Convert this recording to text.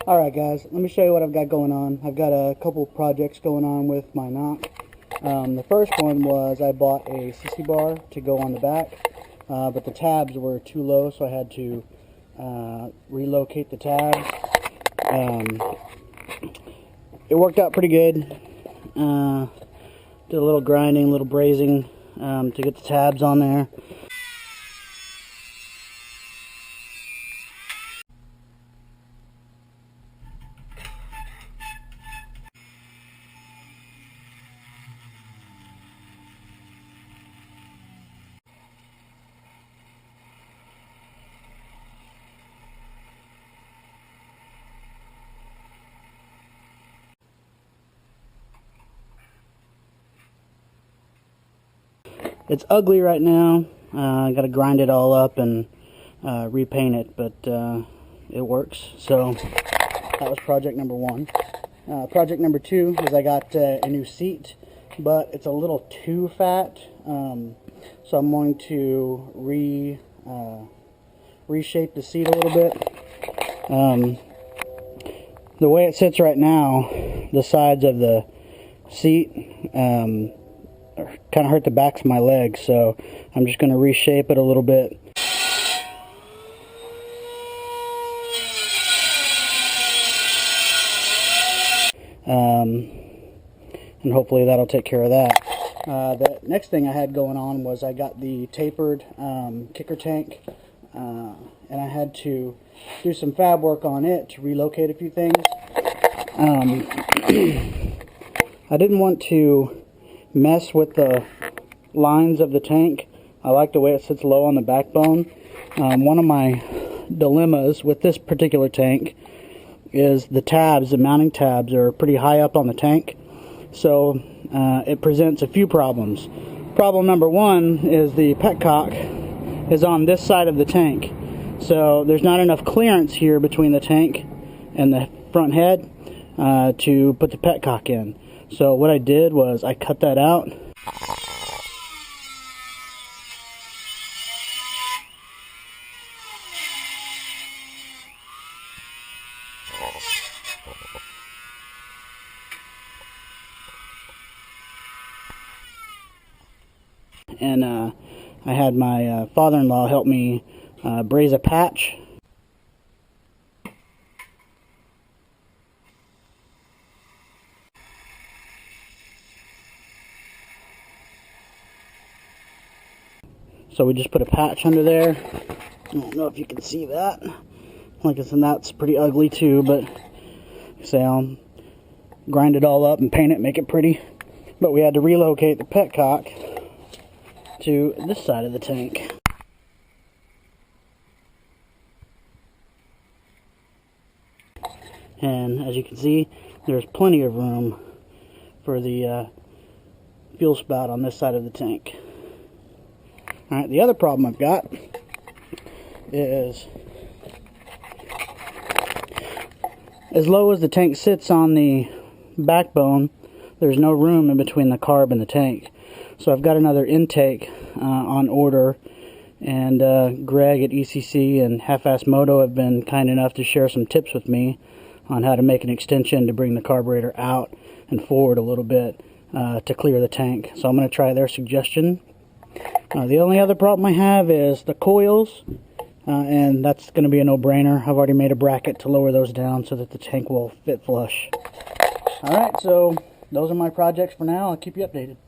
Alright guys, let me show you what I've got going on. I've got a couple projects going on with my knock. The first one was I bought a sissy bar to go on the back, but the tabs were too low, so I had to relocate the tabs. It worked out pretty good. Did a little grinding, a little brazing to get the tabs on there. It's ugly right now. I got to grind it all up and repaint it, but it works. So that was project number one. Project number two is I got a new seat, but it's a little too fat. So I'm going to reshape the seat a little bit. The way it sits right now, the sides of the seat kind of hurt the backs of my legs, so I'm just going to reshape it a little bit. And hopefully that'll take care of that. The next thing I had going on was I got the tapered Kikker tank, and I had to do some fab work on it to relocate a few things. I didn't want to mess with the lines of the tank. I like the way it sits low on the backbone. One of my dilemmas with this particular tank is the tabs, the mounting tabs, are pretty high up on the tank, so it presents a few problems. Problem number one is the petcock is on this side of the tank, so there's not enough clearance here between the tank and the front head to put the petcock in. So what I did was I cut that out. And I had my father-in-law help me braze a patch. So we just put a patch under there. I don't know if you can see that. Like I said, that's pretty ugly too, but say I'll grind it all up and paint it, make it pretty. But we had to relocate the petcock to this side of the tank. And as you can see, there's plenty of room for the fuel spout on this side of the tank. Alright, the other problem I've got is, as low as the tank sits on the backbone, there's no room in between the carb and the tank. So I've got another intake on order, and Greg at ECC and Half-Ass Moto have been kind enough to share some tips with me on how to make an extension to bring the carburetor out and forward a little bit to clear the tank. So I'm going to try their suggestion. The only other problem I have is the coils, and that's going to be a no-brainer. I've already made a bracket to lower those down so that the tank will fit flush. Alright, so those are my projects for now. I'll keep you updated.